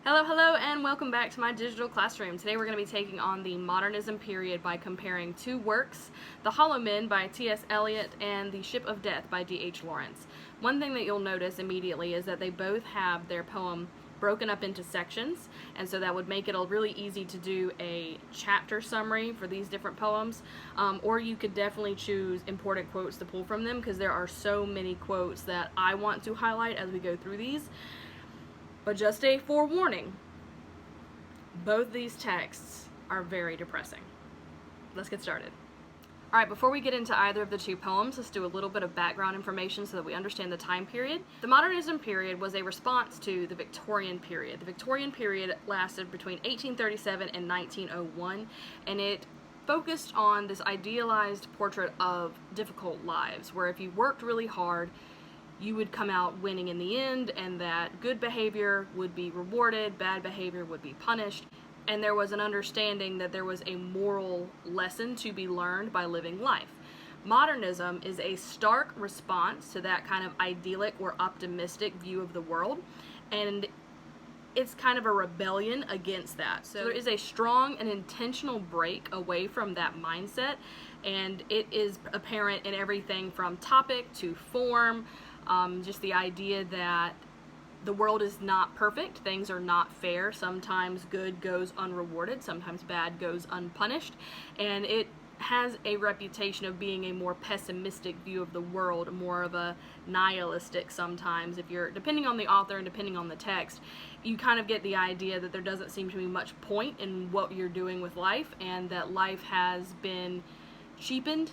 Hello, and welcome back to my digital classroom. Today we're going to be taking on the Modernism period by comparing two works, The Holliman by T.S. Elliot and The Ship of Death by D.H. Lawrence. One thing that you'll notice immediately is that they both have their poem broken up into sections, and so that would make it really easy to do a chapter summary for these different poems, or you could definitely choose important quotes to pull from them because there are so many quotes that I want to highlight as we go through these. But just a forewarning, both these texts are very depressing. Let's get started. Alright, before we get into either of the two poems, let's do a little bit of background information so that we understand the time period. The Modernism period was a response to the Victorian period. The Victorian period lasted between 1837 and 1901, and it focused on this idealized portrait of difficult lives, where if you worked really hard, you would come out winning in the end, and that good behavior would be rewarded, bad behavior would be punished, and there was an understanding that there was a moral lesson to be learned by living life. Modernism is a stark response to that kind of idyllic or optimistic view of the world, and it's kind of a rebellion against that. So there is a strong and intentional break away from that mindset, and it is apparent in everything from topic to form. Just the idea that the world is not perfect, things are not fair, sometimes good goes unrewarded, sometimes bad goes unpunished, and it has a reputation of being a more pessimistic view of the world, more of a nihilistic sometimes. If you're, depending on the author and depending on the text, you kind of get the idea that there doesn't seem to be much point in what you're doing with life, and that life has been cheapened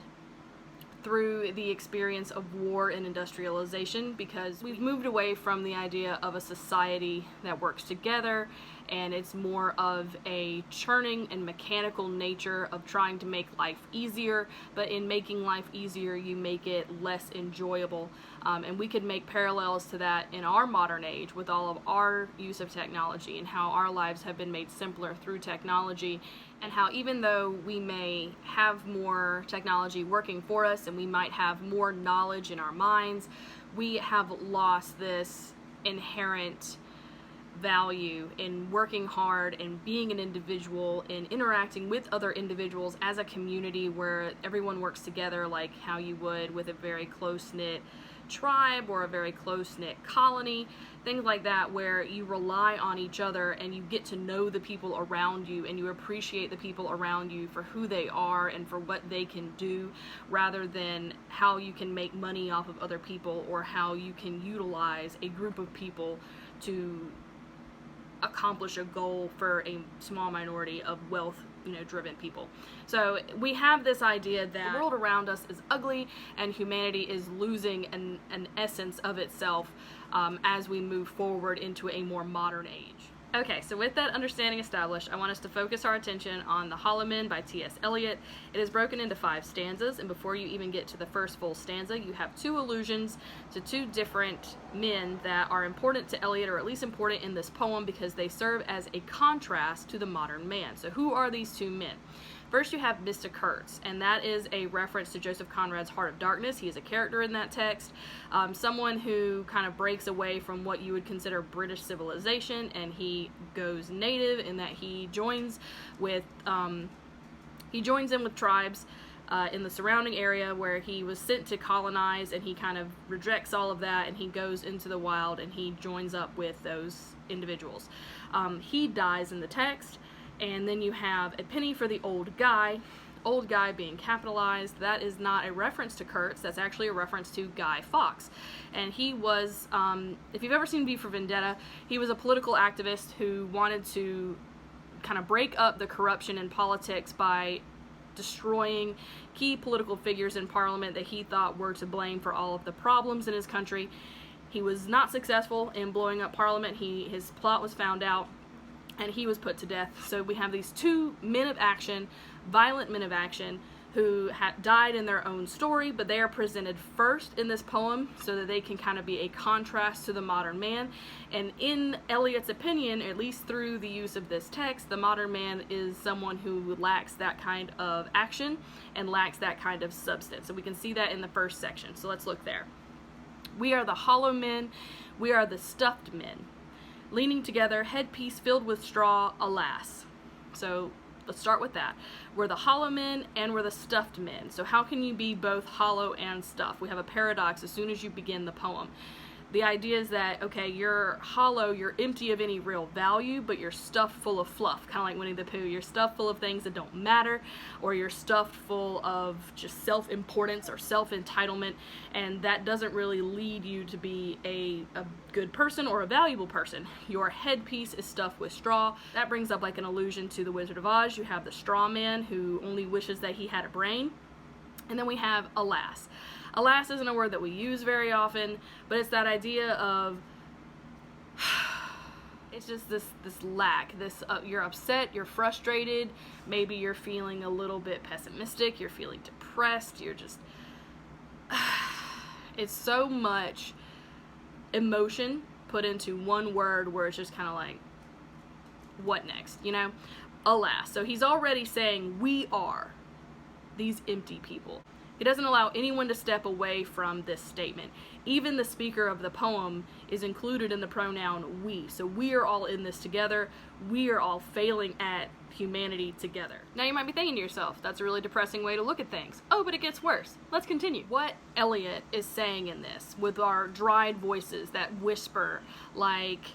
through the experience of war and industrialization, because we've moved away from the idea of a society that works together, and it's more of a churning and mechanical nature of trying to make life easier, but in making life easier you make it less enjoyable. And we could make parallels to that in our modern age with all of our use of technology and how our lives have been made simpler through technology, and how even though we may have more technology working for us and we might have more knowledge in our minds, we have lost this inherent value in working hard and being an individual and interacting with other individuals as a community where everyone works together like how you would with a very close-knit tribe or a very close-knit colony, things like that, where you rely on each other and you get to know the people around you and you appreciate the people around you for who they are and for what they can do, rather than how you can make money off of other people or how you can utilize a group of people to accomplish a goal for a small minority of wealth driven people. So we have this idea that the world around us is ugly and humanity is losing an essence of itself as we move forward into a more modern age. Okay, so with that understanding established, I want us to focus our attention on The Holliman by T.S. Elliot. It is broken into 5 stanzas, and before you even get to the first full stanza, you have 2 allusions to 2 different men that are important to Elliot, or at least important in this poem, because they serve as a contrast to the modern man. So who are these 2 men? First, you have Mr. Kurtz, and that is a reference to Joseph Conrad's Heart of Darkness. He is a character in that text, someone who kind of breaks away from what you would consider British civilization, and he goes native in that he joins in with tribes in the surrounding area where he was sent to colonize, and he kind of rejects all of that, and he goes into the wild and he joins up with those individuals. He dies in the text. And then you have a penny for the old guy being capitalized. That is not a reference to Kurtz, that's actually a reference to Guy Fawkes. And he was, if you've ever seen V for Vendetta, he was a political activist who wanted to kind of break up the corruption in politics by destroying key political figures in Parliament that he thought were to blame for all of the problems in his country. He was not successful in blowing up Parliament. His plot was found out, and he was put to death. So we have these 2 men of action, violent men of action, who died in their own story, but they are presented first in this poem so that they can kind of be a contrast to the modern man. And in Elliot's opinion, at least through the use of this text, the modern man is someone who lacks that kind of action and lacks that kind of substance. So we can see that in the first section. So let's look there. We are the hollow men, we are the stuffed men. leaning together, headpiece filled with straw, alas. So let's start with that. We're the hollow men and we're the stuffed men. So how can you be both hollow and stuffed? We have a paradox as soon as you begin the poem. The idea is that, okay, you're hollow, you're empty of any real value, but you're stuffed full of fluff, kind of like Winnie the Pooh. You're stuffed full of things that don't matter, or you're stuffed full of just self-importance or self-entitlement, and that doesn't really lead you to be a good person or a valuable person. Your headpiece is stuffed with straw. That brings up like an allusion to the Wizard of Oz. You have the straw man who only wishes that he had a brain. And then we have alas. Alas isn't a word that we use very often, but it's that idea of, it's just this lack, you're upset, you're frustrated, maybe you're feeling a little bit pessimistic, you're feeling depressed, you're just, it's so much emotion put into one word where it's just kind of like, what next, you know? Alas. So he's already saying we are these empty people. He doesn't allow anyone to step away from this statement. Even the speaker of the poem is included in the pronoun we. So we are all in this together. We are all failing at humanity together. Now you might be thinking to yourself, that's a really depressing way to look at things. Oh, but it gets worse. Let's continue. What Elliot is saying in this, with our dried voices that whisper like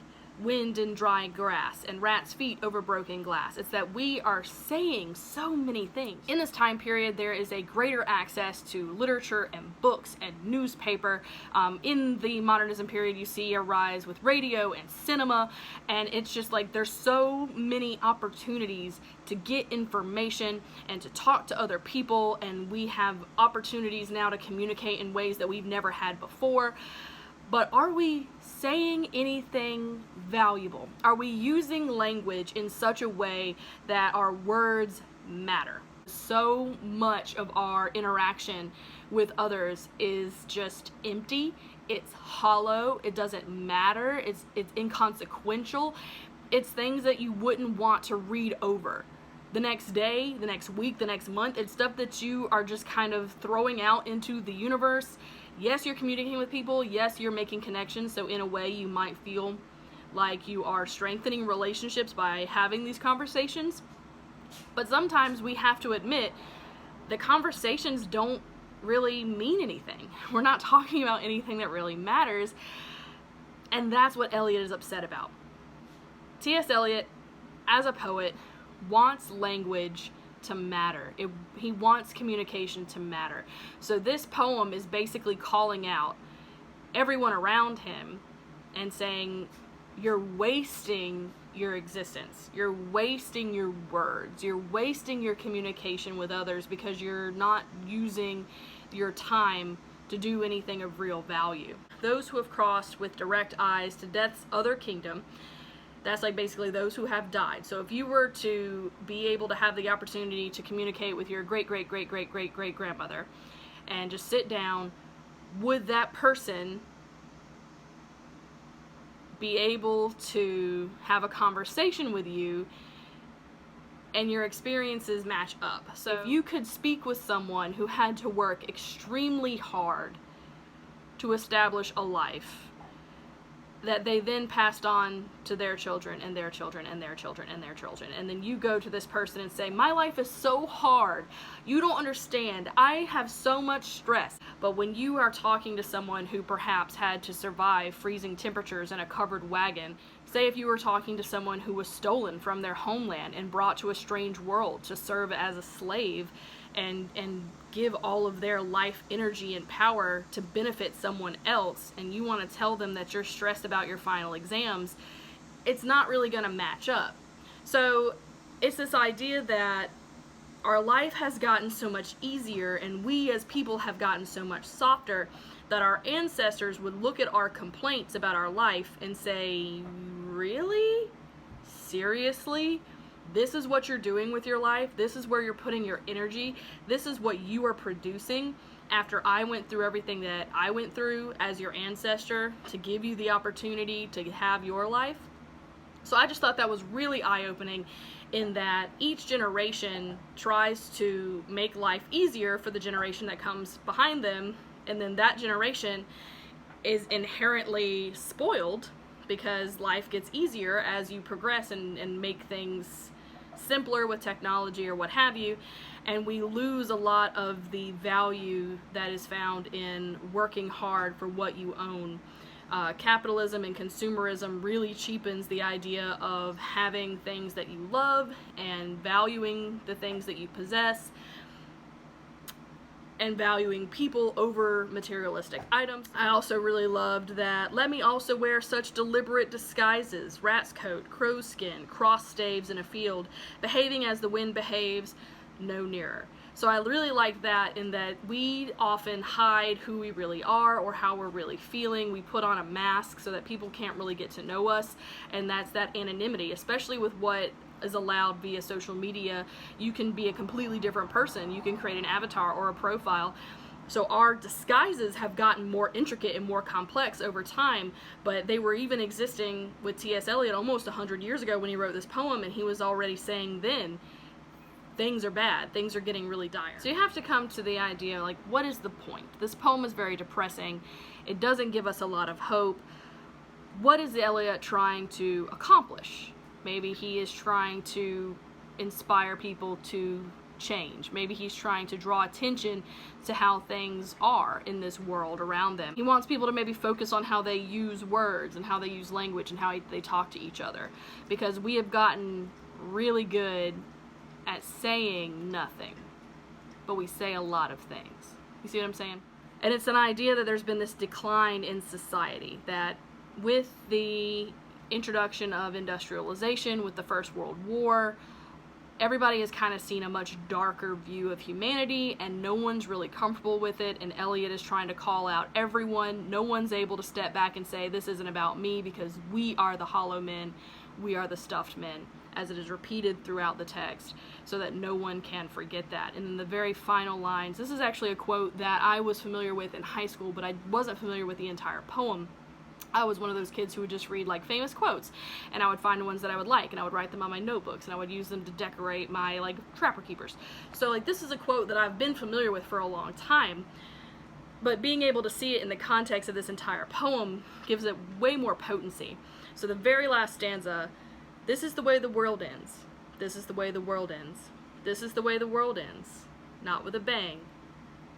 wind in dry grass and rats' feet over broken glass. It's that we are saying so many things. In this time period, there is a greater access to literature and books and newspaper. In the modernism period, you see a rise with radio and cinema, and it's just like there's so many opportunities to get information and to talk to other people, and we have opportunities now to communicate in ways that we've never had before. But are we saying anything valuable? Are we using language in such a way that our words matter? So much of our interaction with others is just empty. It's hollow. It doesn't matter. It's inconsequential. It's things that you wouldn't want to read over the next day, the next week, the next month. It's stuff that you are just kind of throwing out into the universe. Yes, you're communicating with people. Yes, you're making connections. So in a way, you might feel like you are strengthening relationships by having these conversations. But sometimes we have to admit that conversations don't really mean anything. We're not talking about anything that really matters. And that's what Elliot is upset about. T.S. Eliot, as a poet, wants language to matter. He wants communication to matter. So this poem is basically calling out everyone around him and saying, you're wasting your existence. You're wasting your words. You're wasting your communication with others because you're not using your time to do anything of real value. Those who have crossed with direct eyes to death's other kingdom, that's like basically those who have died. So if you were to be able to have the opportunity to communicate with your great-great-great-great-great-great-grandmother and just sit down, would that person be able to have a conversation with you and your experiences match up? So if you could speak with someone who had to work extremely hard to establish a life that they then passed on to their children and their children and their children and their children, and then you go to this person and say, my life is so hard, you don't understand, I have so much stress. But when you are talking to someone who perhaps had to survive freezing temperatures in a covered wagon, say if you were talking to someone who was stolen from their homeland and brought to a strange world to serve as a slave and give all of their life energy and power to benefit someone else, and you want to tell them that you're stressed about your final exams, it's not really going to match up. So it's this idea that our life has gotten so much easier and we as people have gotten so much softer that our ancestors would look at our complaints about our life and say, really? Seriously? This is what you're doing with your life. This is where you're putting your energy. This is what you are producing after I went through everything that I went through as your ancestor to give you the opportunity to have your life. So I just thought that was really eye-opening, in that each generation tries to make life easier for the generation that comes behind them, and then that generation is inherently spoiled because life gets easier as you progress and make things simpler with technology or what have you, and we lose a lot of the value that is found in working hard for what you own. Capitalism and consumerism really cheapens the idea of having things that you love and valuing the things that you possess and valuing people over materialistic items. I also really loved that, let me also wear such deliberate disguises, rat's coat, crow's skin, cross staves in a field, behaving as the wind behaves, no nearer. So I really like that, in that we often hide who we really are or how we're really feeling. We put on a mask so that people can't really get to know us, and that's that anonymity, especially with what is allowed via social media. You can be a completely different person. You can create an avatar or a profile. So our disguises have gotten more intricate and more complex over time, but they were even existing with T.S. Eliot almost 100 years ago when he wrote this poem, and he was already saying then, things are bad, things are getting really dire. So you have to come to the idea, like, what is the point? This poem is very depressing. It doesn't give us a lot of hope. What is Elliot trying to accomplish? Maybe he is trying to inspire people to change. Maybe he's trying to draw attention to how things are in this world around them. He wants people to maybe focus on how they use words and how they use language and how they talk to each other, because we have gotten really good at saying nothing, but we say a lot of things. You see what I'm saying? And it's an idea that there's been this decline in society, that with the introduction of industrialization, with the First World War, everybody has kind of seen a much darker view of humanity, and no one's really comfortable with it, and Elliot is trying to call out everyone. No one's able to step back and say, this isn't about me, because we are the hollow men, we are the stuffed men, as it is repeated throughout the text, so that no one can forget that. And in the very final lines, this is actually a quote that I was familiar with in high school, but I wasn't familiar with the entire poem. I was one of those kids who would just read like famous quotes, and I would find ones that I would like, and I would write them on my notebooks, and I would use them to decorate my like trapper keepers. So like, this is a quote that I've been familiar with for a long time, but being able to see it in the context of this entire poem gives it way more potency. So the very last stanza, this is the way the world ends. This is the way the world ends. This is the way the world ends. Not with a bang,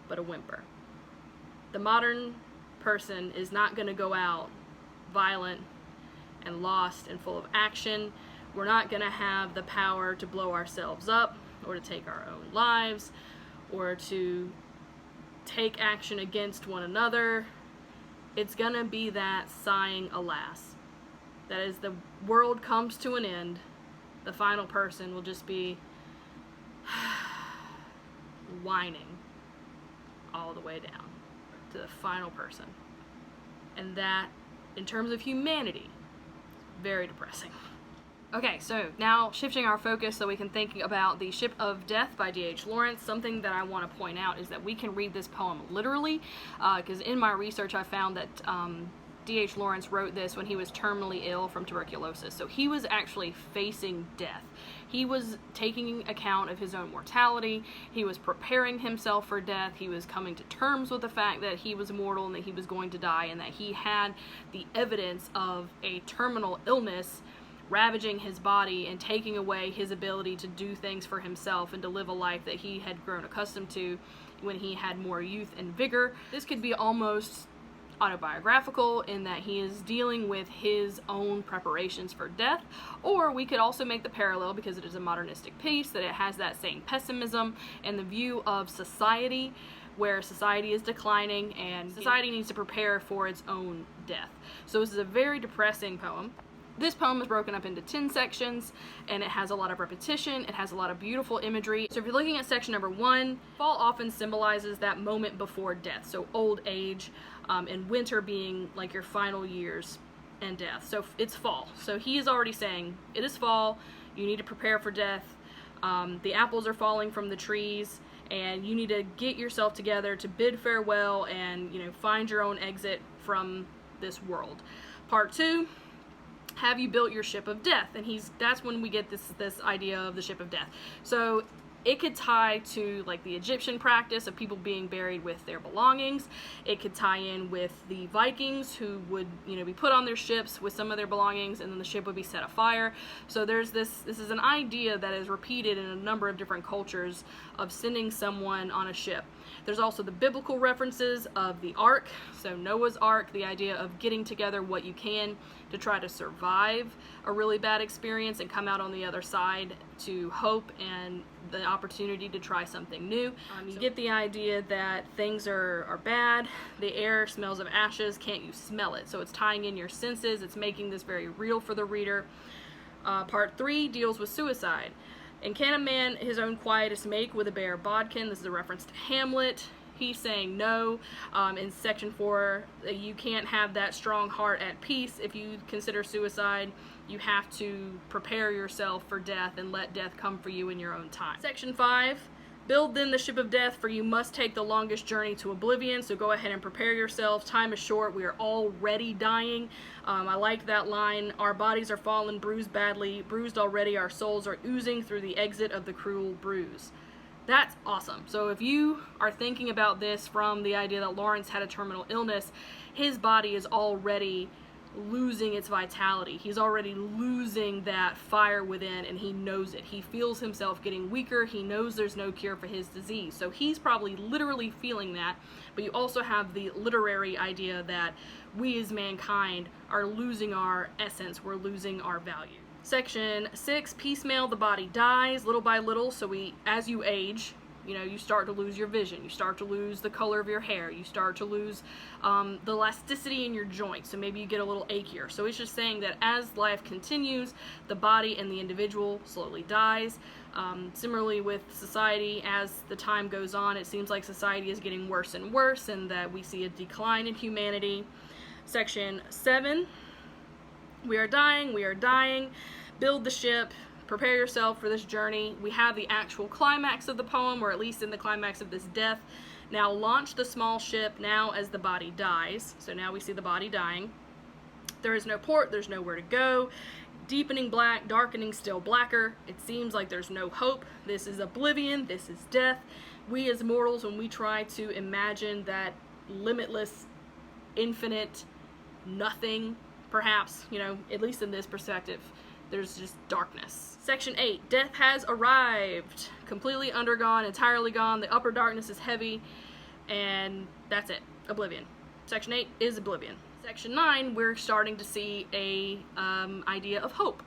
but a whimper. The modern person is not going to go out violent and lost and full of action. We're not going to have the power to blow ourselves up or to take our own lives or to take action against one another. It's going to be that sighing alas. That as the world comes to an end, the final person will just be whining all the way down to the final person. And that, in terms of humanity, very depressing. Okay, so now shifting our focus so we can think about The Ship of Death by D.H. Lawrence. Something that I want to point out is that we can read this poem literally, because in my research I found that D.H. Lawrence wrote this when he was terminally ill from tuberculosis. So he was actually facing death. He was taking account of his own mortality. He was preparing himself for death. He was coming to terms with the fact that he was mortal and that he was going to die, and that he had the evidence of a terminal illness ravaging his body and taking away his ability to do things for himself and to live a life that he had grown accustomed to when he had more youth and vigor. This could be almost autobiographical in that he is dealing with his own preparations for death, or we could also make the parallel, because it is a modernistic piece, that it has that same pessimism and the view of society, where society is declining and society needs to prepare for its own death. So this is a very depressing poem. This poem is broken up into 10 sections, and it has a lot of repetition. It has a lot of beautiful imagery. So if you're looking at section number 1, fall often symbolizes that moment before death, so old age, and winter being like your final years and death. So it's fall. So he is already saying, it is fall, you need to prepare for death, the apples are falling from the trees, and you need to get yourself together to bid farewell and, you know, find your own exit from this world. Part 2, have you built your ship of death? And that's when we get this idea of the ship of death. So It could tie to like the Egyptian practice of people being buried with their belongings. It could tie in with the Vikings who would, be put on their ships with some of their belongings, and then the ship would be set afire. So there's this is an idea that is repeated in a number of different cultures of sending someone on a ship. There's also the biblical references of the ark. So Noah's Ark, the idea of getting together what you can to try to survive a really bad experience and come out on the other side to hope and the opportunity to try something new. You get the idea that things are bad, the air smells of ashes, can't you smell it? So it's tying in your senses, it's making this very real for the reader. Part 3 deals with suicide. And can a man his own quietest make with a bare bodkin? This is a reference to Hamlet. He's saying no. In section 4, you can't have that strong heart at peace if you consider suicide. You have to prepare yourself for death and let death come for you in your own time. Section 5, build then the ship of death, for you must take the longest journey to oblivion. So go ahead and prepare yourself. Time is short. We are already dying. I like that line. Our bodies are fallen, bruised badly, bruised already. Our souls are oozing through the exit of the cruel bruise. That's awesome. So if you are thinking about this from the idea that Lawrence had a terminal illness, his body is already losing its vitality. He's already losing that fire within, and he knows it. He feels himself getting weaker. He knows there's no cure for his disease. So he's probably literally feeling that, but you also have the literary idea that we as mankind are losing our essence. We're losing our value. Section 6, piecemeal, the body dies little by little. So as you age, you start to lose your vision, you start to lose the color of your hair, you start to lose the elasticity in your joints, so maybe you get a little achier. So it's just saying that as life continues, the body and the individual slowly dies. Similarly with society, as the time goes on, it seems like society is getting worse and worse, and that we see a decline in humanity. Section 7, we are dying, build the ship, prepare yourself for this journey. We have the actual climax of the poem, or at least in the climax of this death. Now launch the small ship now as the body dies. So now we see the body dying. There is no port, there's nowhere to go. Deepening black, darkening still blacker. It seems like there's no hope. This is oblivion, this is death. We as mortals, when we try to imagine that limitless, infinite nothing, perhaps, at least in this perspective, there's just darkness. Section 8, death has arrived. Completely undergone, entirely gone. The upper darkness is heavy, and that's it. Oblivion. Section 8 is oblivion. Section 9, we're starting to see a idea of hope.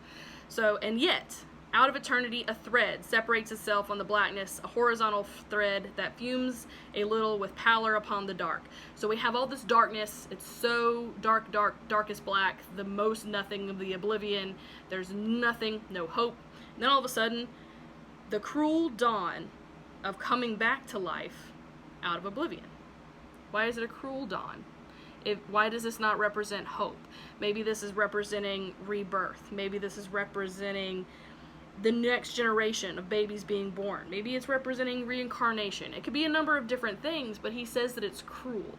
So, and yet, out of eternity, a thread separates itself on the blackness, a horizontal thread that fumes a little with pallor upon the dark. So we have all this darkness. It's so dark, darkest black, the most nothing of the oblivion. There's nothing, no hope. And then all of a sudden, the cruel dawn of coming back to life out of oblivion. Why is it a cruel dawn? Why does this not represent hope? Maybe this is representing rebirth. Maybe this is representing the next generation of babies being born. Maybe it's representing reincarnation. It could be a number of different things, but he says that it's cruel.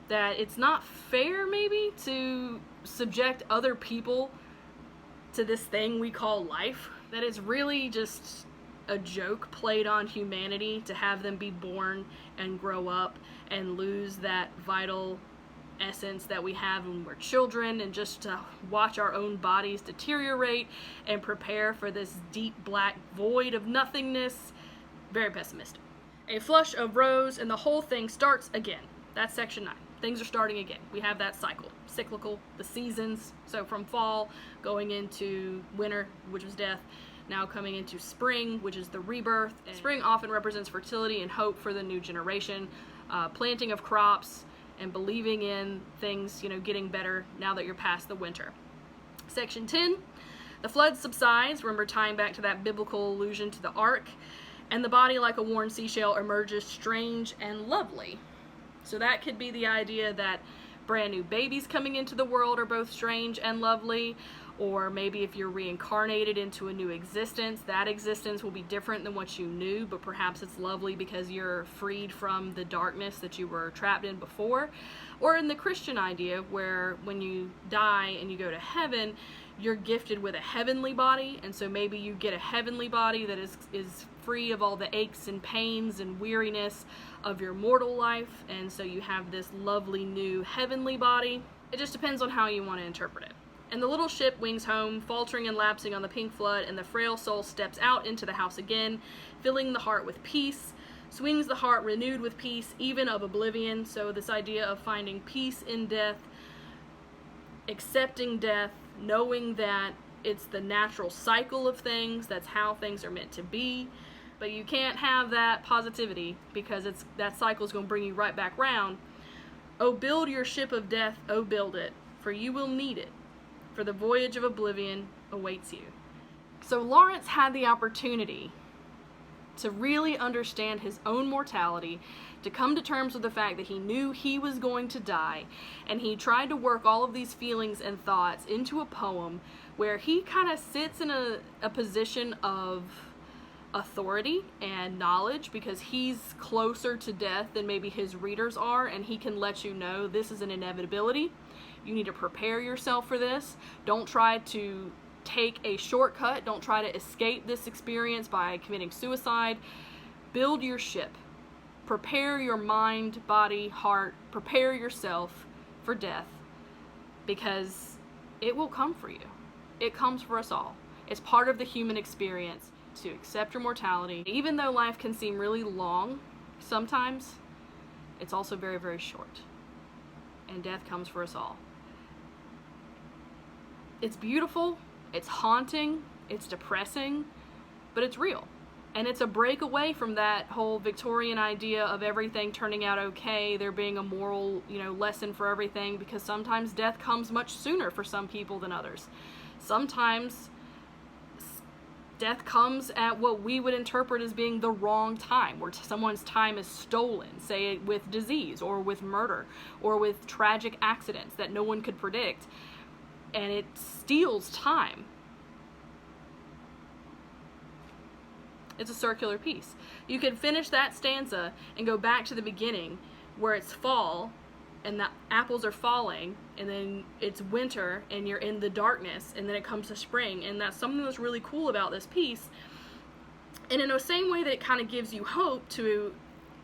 That it's not fair, maybe, to subject other people to this thing we call life. That it's really just a joke played on humanity to have them be born and grow up and lose that vital essence that we have when we're children, and just to watch our own bodies deteriorate and prepare for this deep black void of nothingness. Very pessimistic. A flush of rose and the whole thing starts again. That's section 9. Things are starting again. We have that cycle, cyclical, the seasons. So from fall going into winter, which was death, now coming into spring, which is the rebirth. And spring often represents fertility and hope for the new generation, planting of crops, and believing in things, getting better now that you're past the winter. Section 10, the flood subsides. Remember, tying back to that biblical allusion to the ark. And the body, like a worn seashell, emerges strange and lovely. So that could be the idea that brand new babies coming into the world are both strange and lovely. Or maybe if you're reincarnated into a new existence, that existence will be different than what you knew, but perhaps it's lovely because you're freed from the darkness that you were trapped in before. Or in the Christian idea, where when you die and you go to heaven, you're gifted with a heavenly body, and so maybe you get a heavenly body that is free of all the aches and pains and weariness of your mortal life, and so you have this lovely new heavenly body. It just depends on how you want to interpret it. And the little ship wings home, faltering and lapsing on the pink flood, and the frail soul steps out into the house again, filling the heart with peace, swings the heart renewed with peace, even of oblivion. So this idea of finding peace in death, accepting death, knowing that it's the natural cycle of things, that's how things are meant to be. But you can't have that positivity, because that cycle is going to bring you right back round. Oh, build your ship of death, oh, build it, for you will need it, for the voyage of oblivion awaits you. So Lawrence had the opportunity to really understand his own mortality, to come to terms with the fact that he knew he was going to die, and he tried to work all of these feelings and thoughts into a poem where he kind of sits in a position of authority and knowledge, because he's closer to death than maybe his readers are, and he can let you know this is an inevitability. You need to prepare yourself for this. Don't try to take a shortcut. Don't try to escape this experience by committing suicide. Build your ship. Prepare your mind, body, heart. Prepare yourself for death, because it will come for you. It comes for us all. It's part of the human experience to accept your mortality. Even though life can seem really long, sometimes it's also very, very short. And death comes for us all. It's beautiful, it's haunting, it's depressing, but it's real. And it's a break away from that whole Victorian idea of everything turning out okay, there being a moral, lesson for everything, because sometimes death comes much sooner for some people than others. Sometimes death comes at what we would interpret as being the wrong time, where someone's time is stolen, say with disease or with murder or with tragic accidents that no one could predict, and it steals time. It's a circular piece. You could finish that stanza and go back to the beginning where it's fall and the apples are falling, and then it's winter and you're in the darkness, and then it comes to spring, and that's something that's really cool about this piece. And in the same way that it kind of gives you hope to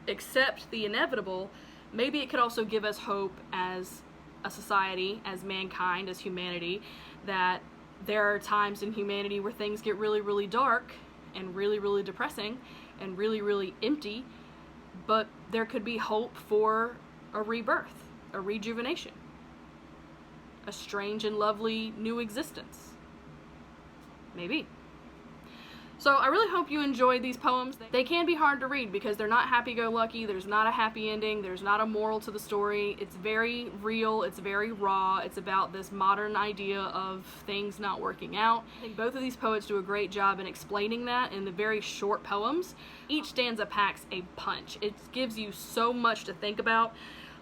accept the inevitable, maybe it could also give us hope as a society, as mankind, as humanity, that there are times in humanity where things get really, really dark and really, really depressing and really, really empty, but there could be hope for a rebirth, a rejuvenation, a strange and lovely new existence. Maybe. So I really hope you enjoyed these poems. They can be hard to read because they're not happy-go-lucky, there's not a happy ending, there's not a moral to the story. It's very real, it's very raw, it's about this modern idea of things not working out. I think both of these poets do a great job in explaining that in the very short poems. Each stanza packs a punch. It gives you so much to think about.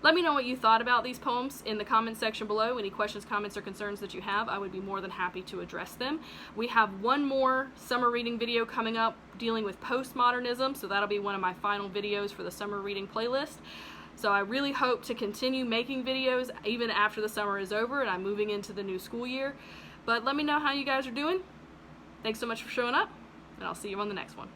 Let me know what you thought about these poems in the comments section below. Any questions, comments, or concerns that you have, I would be more than happy to address them. We have one more summer reading video coming up dealing with postmodernism, so that'll be one of my final videos for the summer reading playlist. So I really hope to continue making videos even after the summer is over and I'm moving into the new school year. But let me know how you guys are doing. Thanks so much for showing up, and I'll see you on the next one.